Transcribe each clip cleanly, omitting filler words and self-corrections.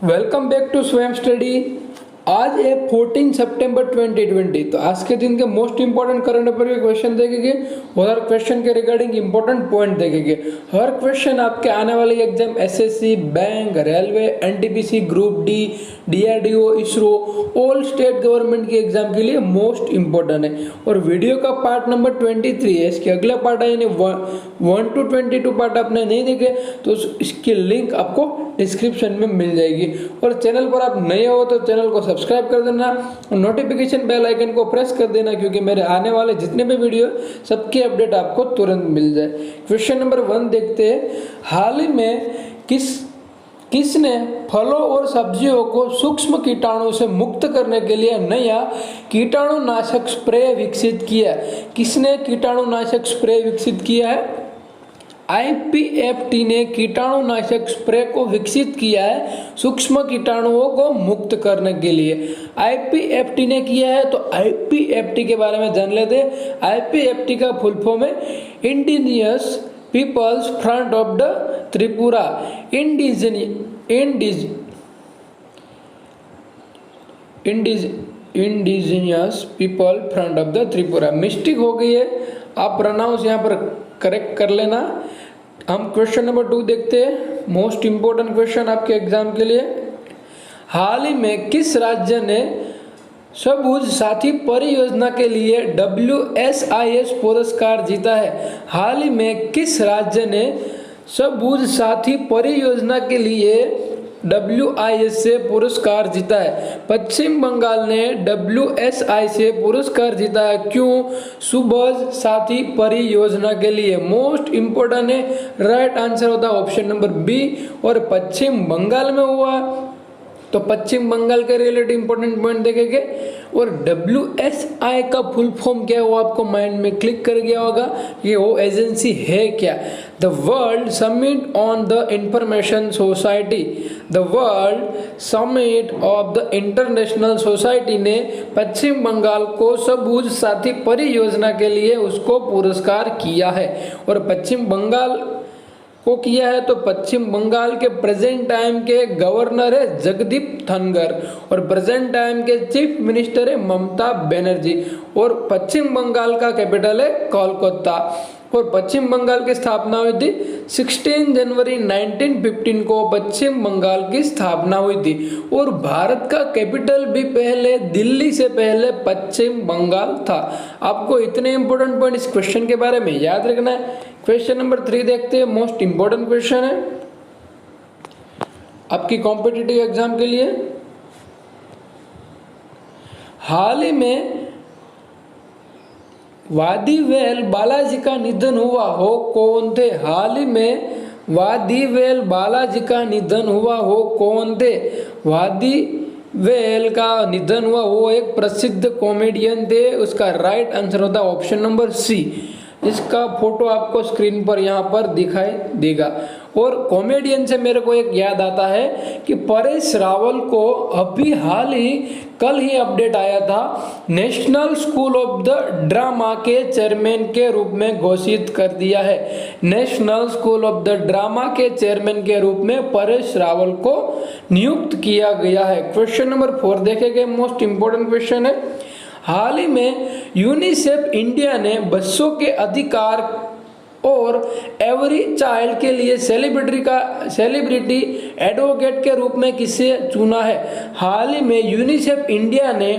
Welcome back to स्वयं study. आज है 14 सितंबर 2020। तो आज के दिन के मोस्ट इंपोर्टेंट करंट अफेयर के क्वेश्चन देखेंगे और हर क्वेश्चन के रिगार्डिंग इंपोर्टेंट पॉइंट देखेंगे। हर क्वेश्चन आपके आने वाले exam SSC, bank, railway, NTPC, group D, DRDO, ISRO, all state government के एग्जाम के लिए मोस्ट इंपोर्टेंट है। और वीडियो का पार्ट नंबर 23 है, इसके अगला पार्ट है, यानी 1 to 22 पार्ट आपने नहीं देखे तो इसकी लिंक आपको डिस्क्रिप्शन में मिल जाएगी। और चैनल पर आप नए हो तो चैनल को सब्सक्राइब कर देना और नोटिफिकेशन बेल आइकन को प्रेस कर देना, क्योंकि मेरे आने वाले जितने भी वीडियो सबकी अपडेट आपको तुरंत मिल जाए। क्वेश्चन नंबर 1 देखते हैं। हाल ही में किसने फलों और सब्जियों को सूक्ष्म कीटाणु से मुक्त करने के लिए नया कीटाणुनाशक स्प्रे विकसित किया? किसने कीटाणुनाशक स्प्रे विकसित किया है? आईपीएफटी ने कीटाणुनाशक स्प्रे को विकसित किया है सूक्ष्म कीटाणुओं को मुक्त करने के लिए। आईपीएफटी ने किया है, तो आईपीएफटी के बारे में जान लेते हैं। आईपीएफटी का फुल फॉर्म है indigenous peoples front of the Tripura. Indigenous people front of the Tripura. Mistake हो गई है, आप प्रोनाउंस यहाँ पर करेक्ट कर लेना। हम क्वेश्चन नंबर 2 देखते हैं। मोस्ट इंपोर्टेंट क्वेश्चन आपके एग्जाम के लिए। हाल ही में किस राज्य ने सबुज साथी परियोजना के लिए WSIS पुरस्कार जीता है? हाल ही में किस राज्य ने सबुज साथी परियोजना के लिए WIS से पुरस्कार जीता है? पश्चिम बंगाल ने WSI से पुरस्कार जीता है। क्यों? सुबह साथी परियोजना के लिए। मोस्ट इंपोर्टेंट है, राइट आंसर होता है ऑप्शन नंबर बी। और पश्चिम बंगाल में हुआ, तो पश्चिम बंगाल के रिलेटेड इंपॉर्टेंट पॉइंट देखेंगे। और WSI का फुल फॉर्म क्या है वो आपको माइंड में क्लिक कर गया होगा, ये वो एजेंसी है क्या? The world summit on the information society. The world summit of the international society ने पश्चिम बंगाल को सबुज साथी परियोजना के लिए उसको पुरस्कार किया है। और पश्चिम बंगाल को किया है, तो पश्चिम बंगाल के प्रेजेंट टाइम के गवर्नर है जगदीप धनखड़ और प्रेजेंट टाइम के चीफ मिनिस्टर है ममता बनर्जी। और पश्चिम बंगाल का कैपिटल है कोलकाता। और पश्चिम बंगाल की स्थापना हुई थी 16 जनवरी 1915 को पश्चिम बंगाल की स्थापना हुई थी। और भारत का कैपिटल भी पहले दिल्ली से पहले पश्चिम बंगाल था। आपको इतने इंपॉर्टेंट पॉइंट इस क्वेश्चन के बारे में याद रखना है। क्वेश्चन नंबर 3 देखते हैं। मोस्ट इंपॉर्टेंट क्वेश्चन है आपकी कॉम्पिटिटिव एग्जाम के लिए। हाल ही में वादीवेल बालाजी का निधन हुआ हो, कौन थे? हाल ही में वादीवेल बालाजी का निधन हुआ हो, कौन थे? वादीवेल का निधन हुआ वो एक प्रसिद्ध कॉमेडियन थे। उसका राइट आंसर होता है ऑप्शन नंबर सी। इसका फोटो आपको स्क्रीन पर यहाँ पर दिखाई देगा। और कॉमेडियन से मेरे को एक याद आता है कि परेश रावल को अभी हाल ही कल ही अपडेट आया था, national school of the drama के चेयरमैन के रूप में घोषित कर दिया है। National school of the drama के चेयरमैन के रूप में परेश रावल को नियुक्त किया गया है। क्वेश्चन नंबर 4 देखेंगे। मोस्ट इंपोर्टेंट क्वेश्चन है। हाल ही में यूनिसेफ इंडिया ने बच्चों के अधिकार और एवरी चाइल्ड के लिए सेलिब्रिटी एडवोकेट के रूप में किसे चुना है? हाल ही में यूनिसेफ इंडिया ने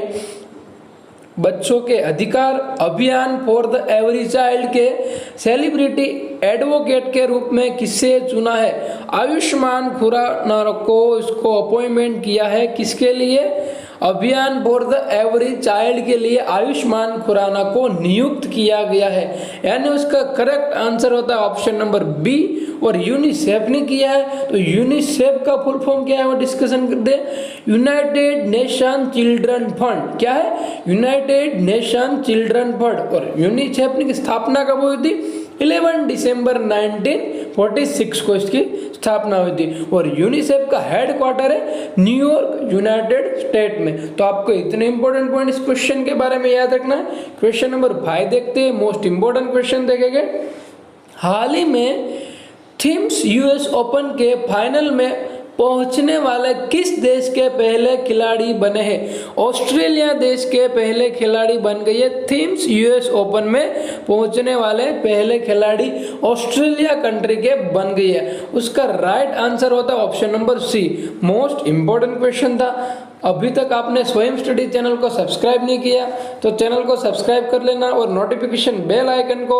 बच्चों के अधिकार अभियान फॉर द एवरी चाइल्ड के सेलिब्रिटी एडवोकेट के रूप में किसे चुना है? आयुष्मान खुराना को इसको अपॉइंटमेंट किया है। किसके लिए? अभियान फॉर द एवरी चाइल्ड के लिए आयुष्मान खुराना को नियुक्त किया गया है। यानी उसका करेक्ट आंसर होता है ऑप्शन नंबर बी। और यूनिसेफ ने किया है, तो यूनिसेफ का फुल फॉर्म क्या है वो डिस्कशन करते हैं। United nation children fund. क्या है? United nation children fund. और यूनिसेफ की स्थापना कब हुई थी? 11 दिसंबर 1946 को इसकी स्थापना हुई थी। और यूनिसेफ का हेडक्वार्टर है न्यूयॉर्क, यूनाइटेड स्टेट में। तो आपको इतने इंपॉर्टेंट पॉइंट इस क्वेश्चन के बारे में याद रखना है। क्वेश्चन नंबर 5 देखते हैं। मोस्ट इंपॉर्टेंट क्वेश्चन देखेंगे। हाल ही में थीम्स US ओपन के फाइनल में पहुंचने वाले किस देश के पहले खिलाड़ी बने हैं? ऑस्ट्रेलिया देश के पहले खिलाड़ी बन गए है। थीम्स यूएस ओपन में पहुंचने वाले पहले खिलाड़ी ऑस्ट्रेलिया कंट्री के बन गई है। उसका राइट आंसर होता है option number C. Most important question था। अभी तक आपने स्वयं स्टडी चैनल को सब्सक्राइब नहीं किया तो चैनल को सब्सक्राइब कर लेना और नोटिफिकेशन बेल आइकन को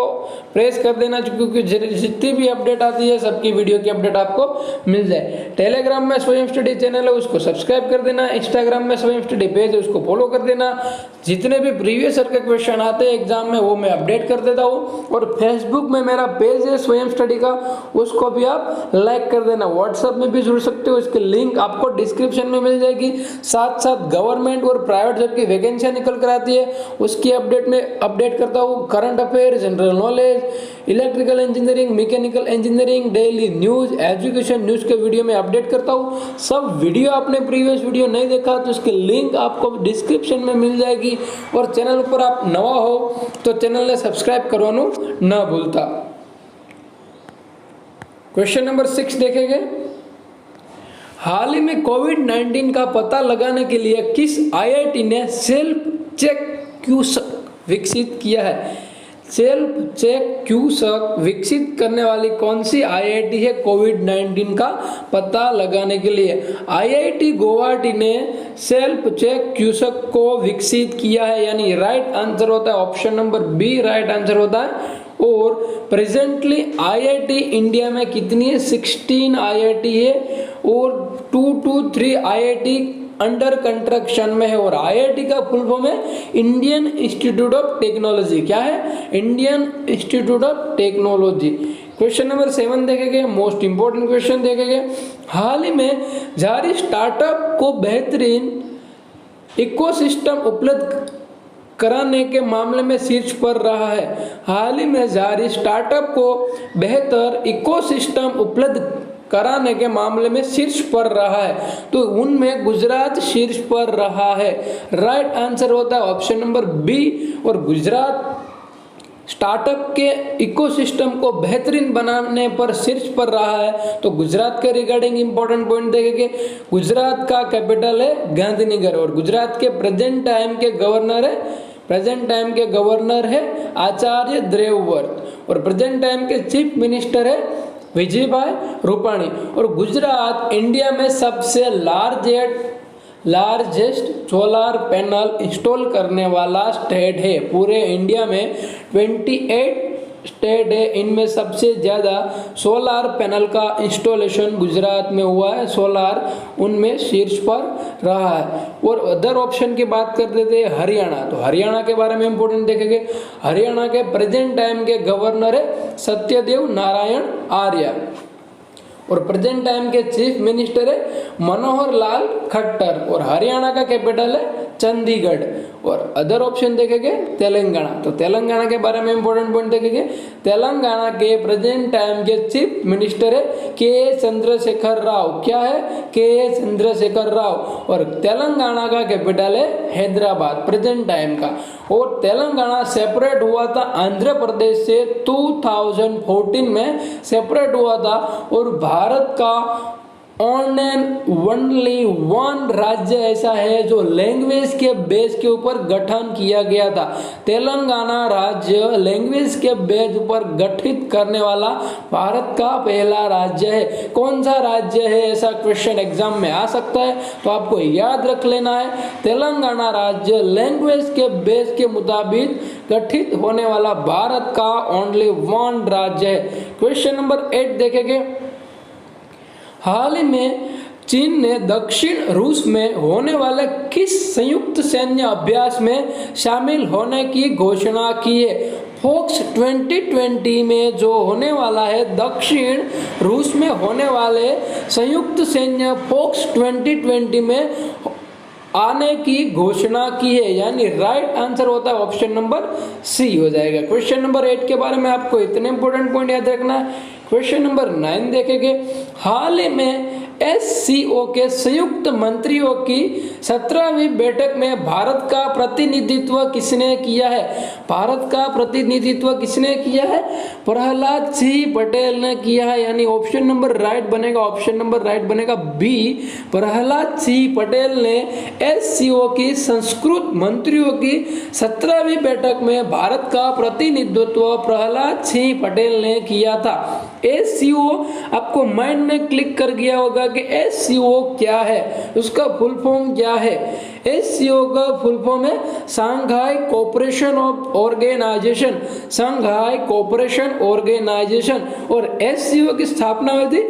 प्रेस कर देना, क्योंकि जितनी भी अपडेट आती है सबकी वीडियो की अपडेट आपको मिल जाए। टेलीग्राम में स्वयं स्टडी चैनल है उसको सब्सक्राइब कर देना, इंस्टाग्राम में स्वयं स्टडी पेज है उसको फॉलो कर देना। जितने भी प्रीवियस ईयर के क्वेश्चन आते हैं एग्जाम में वो मैं अपडेट कर देता हूँ। और फेसबुक में मेरा पेज है स्वयं स्टडी का, उसको भी आप लाइक कर देना। व्हाट्सएप में भी जुड़ सकते हो, इसकी लिंक आपको डिस्क्रिप्शन में मिल जाएगी। साथ साथ गवर्नमेंट और प्राइवेट जॉब की वैकेंसियां निकल कर आती है उसकी अपडेट में अपडेट करता हूँ। Current affair, general knowledge, electrical engineering, mechanical engineering, daily news, education news के वीडियो में अपडेट करता हूँ। सब वीडियो आपने प्रीवियस वीडियो नहीं देखा तो उसकी लिंक आपको डिस्क्रिप्शन में मिल जाएगी। और चैनल पर आप नवा हो तो चैनल ने सब्सक्राइब करवाना ना भूलता। क्वेश्चन नंबर 6 देखेंगे। हाल ही में कोविड-19 का पता लगाने के लिए किस आईआईटी ने सेल्फ चेक क्यूसक विकसित किया है? सेल्फ चेक क्यूसक विकसित करने वाली कौन सी आईआईटी है कोविड-19 का पता लगाने के लिए? आईआईटी गुवाहाटी ने सेल्फ चेक क्यूसक को विकसित किया है, यानी राइट आंसर होता है option number B right answer होता है। और प्रेजेंटली आईआईटी इंडिया में कितनी है? 16 आईआईटी है और 2 to 3 आईआईटी अंडर कंस्ट्रक्शन में है। और आईआईटी का फुल फॉर्म है इंडियन इंस्टीट्यूट ऑफ टेक्नोलॉजी। क्या है? Indian institute of technology. Question number 7 देखेंगे, मोस्ट इंपोर्टेंट क्वेश्चन देखेंगे। हाल ही में जारी स्टार्टअप को बेहतरीन इकोसिस्टम उपलब्ध कराने के मामले में शीर्ष पर रहा है। हाल ही में जारी स्टार्टअप को बेहतर इकोसिस्टम उपलब्ध कराने के मामले में शीर्ष पर रहा है, तो उनमें गुजरात शीर्ष पर रहा है। राइट आंसर होता है ऑप्शन नंबर बी। और गुजरात स्टार्टअप के इकोसिस्टम को बेहतरीन बनाने पर शीर्ष पर रहा है। तो गुजरात के रिगार्डिंग इंपॉर्टेंट पॉइंट देखेंगे। गुजरात का कैपिटल है गांधीनगर और गुजरात के प्रेजेंट टाइम के गवर्नर है आचार्य देवव्रत और प्रेजेंट टाइम के चीफ मिनिस्टर है विजयभाई रूपाणी। और गुजरात इंडिया में सबसे लार्जेस्ट सोलर पैनल इंस्टॉल करने वाला स्टेट है। पूरे इंडिया में 28 स्टेट है, इनमें सबसे ज्यादा सोलर पैनल का इंस्टॉलेशन गुजरात में हुआ है। सोलर उनमें शीर्ष पर रहा है। और अदर ऑप्शन की बात कर देते हैं हरियाणा, तो हरियाणा के बारे में इंपोर्टेंट देखेंगे। हरियाणा के प्रेजेंट टाइम के गवर्नर है सत्यदेव नारायण आर्य और प्रेजेंट टाइम के चीफ मिनिस्टर है मनोहर लाल खट्टर और हरियाणा का कैपिटल है चंडीगढ़। और अदर ऑप्शन देखेंगे तेलंगाना, तो तेलंगाना के बारे में इंपॉर्टेंट पॉइंट देखेंगे। तेलंगाना के प्रेजेंट टाइम के चीफ मिनिस्टर है के चंद्रशेखर राव। क्या है? के चंद्रशेखर राव। और तेलंगाना का कैपिटल है हैदराबाद प्रेजेंट टाइम का। और तेलंगाना सेपरेट हुआ था आंध्र प्रदेश से 2014 में सेपरेट हुआ था। और भारत का ऑन एंड ओनली वन राज्य ऐसा है जो लैंग्वेज के बेस के ऊपर गठन किया गया था। तेलंगाना राज्य लैंग्वेज के बेस पर गठित करने वाला भारत का पहला राज्य है। कौन सा राज्य है ऐसा क्वेश्चन एग्जाम में आ सकता है, तो आपको याद रख लेना है तेलंगाना राज्य लैंग्वेज के बेस के मुताबिक गठित होने वाला भारत का ओनली वन राज्य है। क्वेश्चन नंबर 8 देखेंगे। हाल ही में चीन ने दक्षिण रूस में होने वाले किस संयुक्त सैन्य अभ्यास में शामिल होने की घोषणा की है? फोक्स 2020 में जो होने वाला है दक्षिण रूस में होने वाले संयुक्त सैन्य फोक्स 2020 में आने की घोषणा की है, यानी राइट आंसर होता है ऑप्शन नंबर सी हो जाएगा। क्वेश्चन नंबर 8 के बारे में आपको इतने इंपॉर्टेंट पॉइंट याद रखना है। क्वेश्चन नंबर 9 देखेंगे। हाल ही में SCO के संयुक्त मंत्रियों की 17वीं बैठक में भारत का प्रतिनिधित्व किसने किया है? भारत का प्रतिनिधित्व किसने किया है? प्रहलाद सिंह पटेल ने किया है, यानी ऑप्शन नंबर राइट बनेगा बी। प्रहलाद सिंह पटेल ने SCO की संस्कृत मंत्रियों की 17वीं बैठक में भारत का प्रतिनिधित्व प्रहलाद सिंह पटेल ने किया था। SCO आपको माइंड में क्लिक कर गया होगा कि SCO क्या है, उसका फुल फॉर्म क्या है। SCO का फुल फॉर्म है Shanghai cooperation organisation, Shanghai cooperation organisation. और SCO की स्थापना हुई थी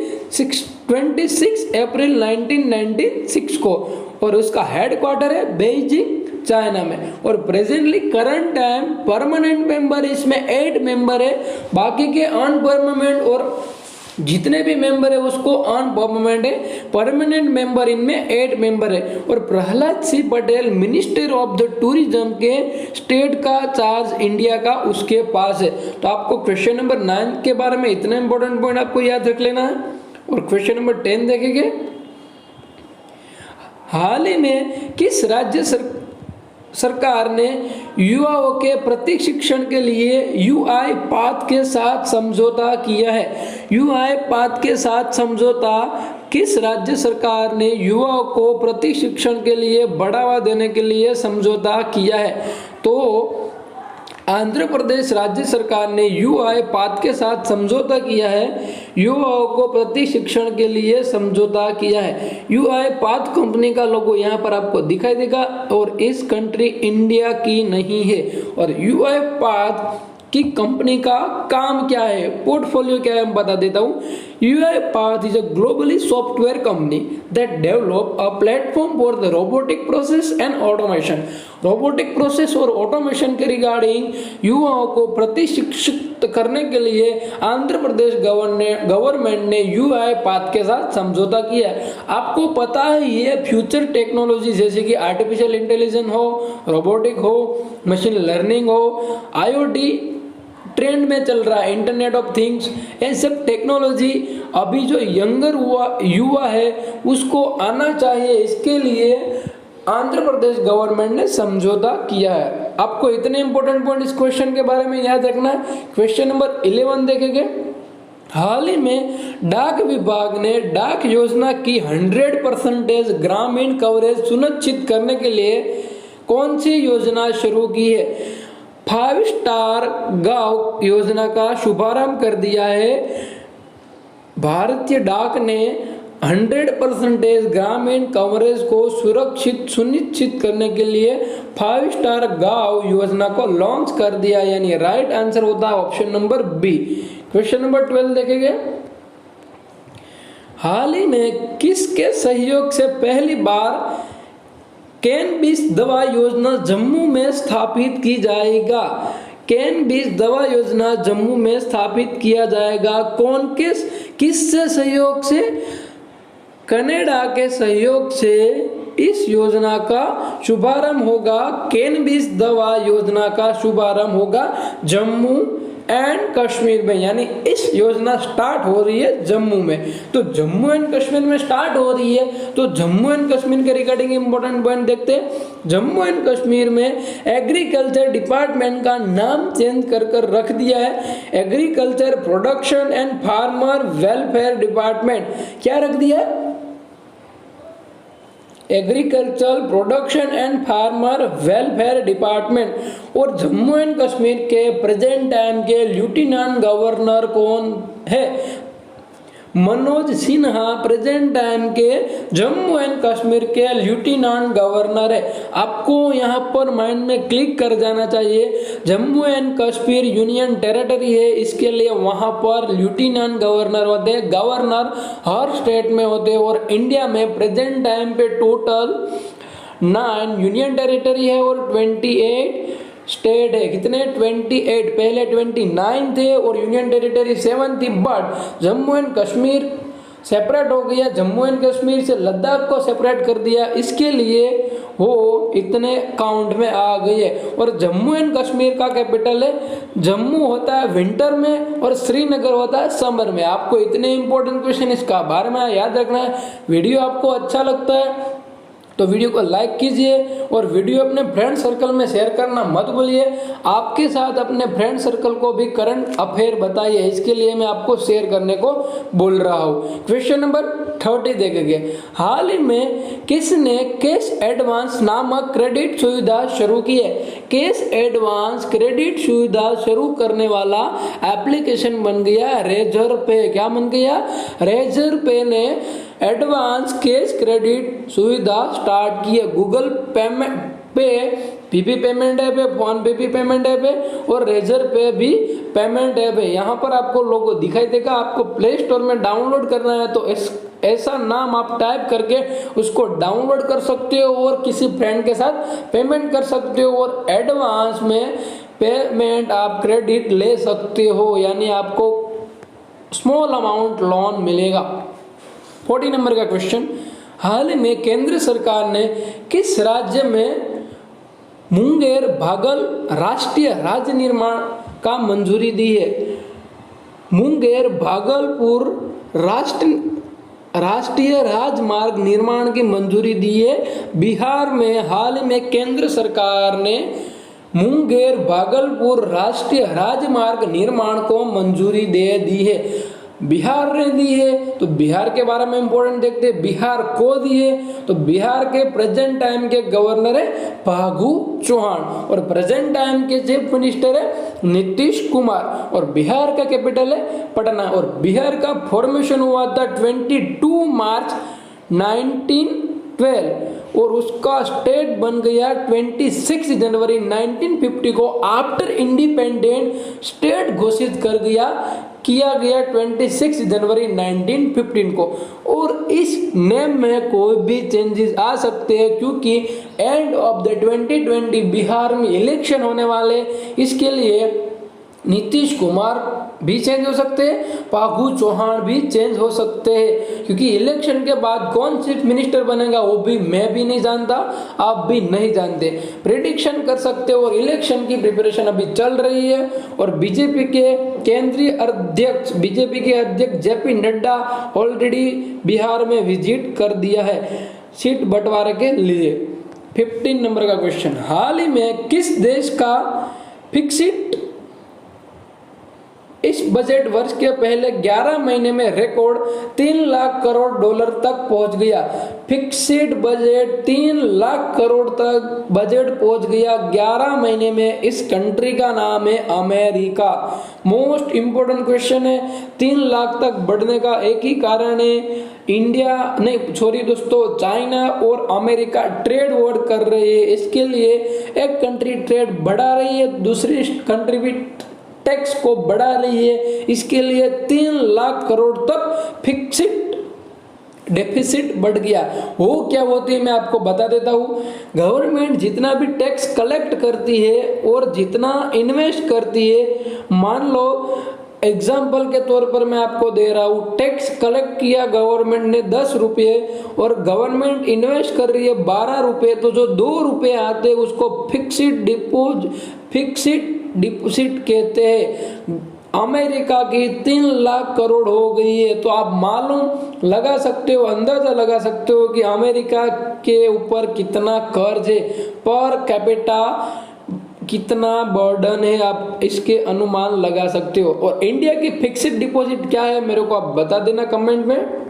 26 अप्रैल 1996 को और उसका हेडक्वार्टर है बेइजिंग चाइना में। और presently current time permanent member इसमें 8 मेंबर है, बाकी के अनपरमानेंट और जितने भी मेंबर है उसको अनपरमानेंट है, परमानेंट मेंबर इनमें 8 मेंबर है। और Prahlad Singh Patel minister of the tourism के स्टेट का चार्ज इंडिया का उसके पास है। तो आपको क्वेश्चन नंबर 9 के बारे में इतना इंपॉर्टेंट पॉइंट आपको याद रख लेना है। और क्वेश्चन नंबर 10 देखेंगे, हाल ही में किस राज्य सरकार ने युवाओं के प्रशिक्षण के लिए UI पाथ के साथ समझौता किया है? UI पाथ के साथ समझौता किस राज्य सरकार ने युवाओं को प्रशिक्षण के लिए बढ़ावा देने के लिए समझौता किया है? तो आंध्र प्रदेश राज्य सरकार ने UI पाथ के साथ समझौता किया है, युवाओं को प्रशिक्षण के लिए समझौता किया है। UI पाथ कंपनी का लोगो यहाँ पर आपको दिखाई देगा और इस कंट्री इंडिया की नहीं है। और UI पाथ कि कंपनी का काम क्या है, पोर्टफोलियो क्या है, मैं बता देता हूँ। UI path is a globally software company that develop a platform for the robotic process and automation. Robotic process और ऑटोमेशन के रिगार्डिंग युवाओं को प्रशिक्षित करने के लिए आंध्र प्रदेश गवर्नमेंट ने UI पाथ के साथ समझौता किया है। आपको पता है ये फ्यूचर टेक्नोलॉजी जैसे कि आर्टिफिशियल इंटेलिजेंस हो, रोबोटिक हो, मशीन लर्निंग हो, IoT ट्रेंड में चल रहा है, इंटरनेट ऑफ थिंग्स, ये सब टेक्नोलॉजी अभी जो यंगर युवा है उसको आना चाहिए, इसके लिए आंध्र प्रदेश गवर्नमेंट ने समझौता किया है। आपको इतने इंपॉर्टेंट पॉइंट इस क्वेश्चन के बारे में याद रखना है। क्वेश्चन नंबर 11 देखेंगे, हाल ही में डाक विभाग ने डाक योजना की 100% ग्रामीण कवरेज सुनिश्चित करने के लिए कौन सी योजना शुरू की है? 5 स्टार गांव योजना का शुभारंभ कर दिया है। भारतीय डाक ने 100% ग्रामीण कवरेज को सुनिश्चित करने के लिए 5 स्टार गांव योजना को लॉन्च कर दिया, यानी राइट आंसर होता है option number B. Question number 12 देखेंगे, हाल ही में किसके सहयोग से पहली बार कैनबिस दवा योजना जम्मू में स्थापित की जाएगा? कैनबिस दवा योजना जम्मू में स्थापित किया जाएगा। कौन किससे सहयोग से? कनाडा के सहयोग से इस योजना का शुभारंभ होगा। कैनबिस दवा योजना का शुभारंभ होगा जम्मू एंड कश्मीर में, यानी इस योजना स्टार्ट हो रही है जम्मू में। तो जम्मू एंड कश्मीर में स्टार्ट हो रही है, तो जम्मू एंड कश्मीर के रिगार्डिंग इंपॉर्टेंट पॉइंट देखते हैं। जम्मू एंड कश्मीर में एग्रीकल्चर डिपार्टमेंट का नाम चेंज कर रख दिया है, agriculture production and farmer welfare department. क्या रख दिया है? Agriculture production and farmer welfare department. और जम्मू एंड कश्मीर के प्रेजेंट टाइम के लेफ्टिनेंट गवर्नर कौन है? मनोज सिन्हा प्रेजेंट टाइम के जम्मू एंड कश्मीर के लेफ्टिनेंट गवर्नर है। आपको यहाँ पर माइंड में क्लिक कर जाना चाहिए, Jammu and Kashmir union territory है, इसके लिए वहां पर लेफ्टिनेंट गवर्नर होते हैं। गवर्नर हर स्टेट में होते हैं और इंडिया में प्रेजेंट टाइम पे टोटल 9 यूनियन टेरिटरी है और 28 स्टेट है। कितने? 28। पहले 29 थे और यूनियन टेरिटरी 7 थी, but Jammu and Kashmir separate हो गया, जम्मू एंड कश्मीर से लद्दाख को सेपरेट कर दिया, इसके लिए वो इतने काउंट में आ गई है। और जम्मू एंड कश्मीर का कैपिटल है, जम्मू होता है विंटर में और श्रीनगर होता है समर में। आपको इतने इंपॉर्टेंट क्वेश्चन इसका बारे में याद रखना है। वीडियो आपको अच्छा लगता है तो वीडियो को लाइक कीजिए और वीडियो अपने फ्रेंड सर्कल में शेयर करना मत भूलिए। आपके साथ अपने फ्रेंड सर्कल को भी करंट अफेयर बताइए, इसके लिए मैं आपको शेयर करने को बोल रहा हूँ। क्वेश्चन नंबर 30 देखेंगे। हाल ही में किसने कैश एडवांस नामक क्रेडिट सुविधा शुरू की है? कैश एडवांस क्रेडिट सुविधा शुरू करने वाला एप्लीकेशन बन गया रेजर पे। क्या बन गया? रेजर पे ने एडवांस कैश क्रेडिट सुविधा स्टार्ट की है। गूगल पेमेंट पे भी पेमेंट ऐप है, फोन पे भी पेमेंट ऐप है और रेजर पे भी पेमेंट ऐप है। यहाँ पर आपको लोगो दिखाई देगा। आपको प्ले स्टोर में डाउनलोड करना है तो ऐसा नाम आप टाइप करके उसको डाउनलोड कर सकते हो और किसी फ्रेंड के साथ पेमेंट कर सकते हो और एडवांस में पेमेंट आप क्रेडिट ले सकते हो, यानी आपको स्मॉल अमाउंट लोन मिलेगा। 40 नंबर का क्वेश्चन। हाल ही में केंद्र सरकार ने किस राज्य में मुंगेर भागल राष्ट्रीय राज्य निर्माण का मंजूरी दी है? मुंगेर भागलपुर राष्ट्रीय राजमार्ग निर्माण की मंजूरी दी है। बिहार में हाल ही में केंद्र सरकार ने मुंगेर भागलपुर राष्ट्रीय राजमार्ग निर्माण को मंजूरी दे दी है। बिहार ने दी है तो बिहार के बारे में इंपॉर्टेंट देखते हैं। बिहार को दी है तो बिहार के प्रेजेंट टाइम के गवर्नर है फागू चौहान और प्रेजेंट टाइम के चीफ मिनिस्टर है नीतीश कुमार और बिहार का कैपिटल है पटना। और बिहार का फॉर्मेशन हुआ था 22 मार्च 1912 और उसका स्टेट बन गया 26 जनवरी 1950 को। आफ्टर इंडिपेंडेंट स्टेट घोषित किया गया 26 जनवरी 1915 को। और इस नेम में कोई भी चेंजेस आ सकते हैं क्योंकि एंड ऑफ द 2020 बिहार में इलेक्शन होने वाले, इसके लिए नीतीश कुमार भी चेंज हो सकते हैं, फागू चौहान भी चेंज हो सकते हैं क्योंकि इलेक्शन के बाद कौन चीफ मिनिस्टर बनेगा वो भी मैं भी नहीं जानता, आप भी नहीं जानते। प्रेडिक्शन कर सकते हो और इलेक्शन की प्रिपरेशन अभी चल रही है। और बीजेपी के केंद्रीय अध्यक्ष जेपी नड्डा ऑलरेडी बिहार में विजिट कर दिया है सीट बंटवारे के लिए। 15 नंबर का क्वेश्चन। हाल ही में किस देश का फिक्सिट इस बजट वर्ष के पहले 11 महीने में रिकॉर्ड 3 लाख करोड़ डॉलर तक पहुंच गया? फिक्सिड बजट 3 लाख करोड़ तक बजट पहुंच गया 11 महीने में। इस कंट्री का नाम है अमेरिका। मोस्ट इंपोर्टेंट क्वेश्चन है। 3 लाख तक बढ़ने का एक ही कारण है, चाइना और अमेरिका ट्रेड वॉर कर रही है। इसके लिए एक कंट्री ट्रेड बढ़ा रही है, दूसरी कंट्री भी टैक्स को बढ़ा रही है। इसके लिए 3 लाख करोड़ तक फिक्सिड डेफिसिट बढ़ गया। वो क्या होती है मैं आपको बता देता हूँ। गवर्नमेंट जितना भी टैक्स कलेक्ट करती है और जितना इन्वेस्ट करती है, मान लो एग्जाम्पल के तौर पर मैं आपको दे रहा हूँ, टैक्स कलेक्ट किया गवर्नमेंट ने 10 रुपये और गवर्नमेंट इन्वेस्ट कर रही है 12 रुपये, तो जो 2 रुपये आते हैं उसको फिक्सिड डिपॉजिट कहते हैं। अमेरिका की 3 लाख करोड़ हो गई है, तो आप मालूम लगा सकते हो, अंदाजा लगा सकते हो कि अमेरिका के ऊपर कितना कर्ज है, पर कैपिटा कितना बर्डन है, आप इसके अनुमान लगा सकते हो। और इंडिया की फिक्स्ड डिपॉजिट क्या है मेरे को आप बता देना कमेंट में।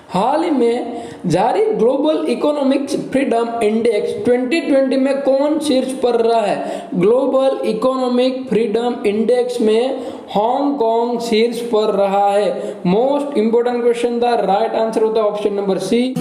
हाल ही में जारी ग्लोबल इकोनॉमिक फ्रीडम इंडेक्स 2020 में कौन शीर्ष पर रहा है? ग्लोबल इकोनॉमिक फ्रीडम इंडेक्स में हांगकांग शीर्ष पर रहा है। मोस्ट इंपोर्टेंट क्वेश्चन था, राइट आंसर होता है ऑप्शन नंबर सी।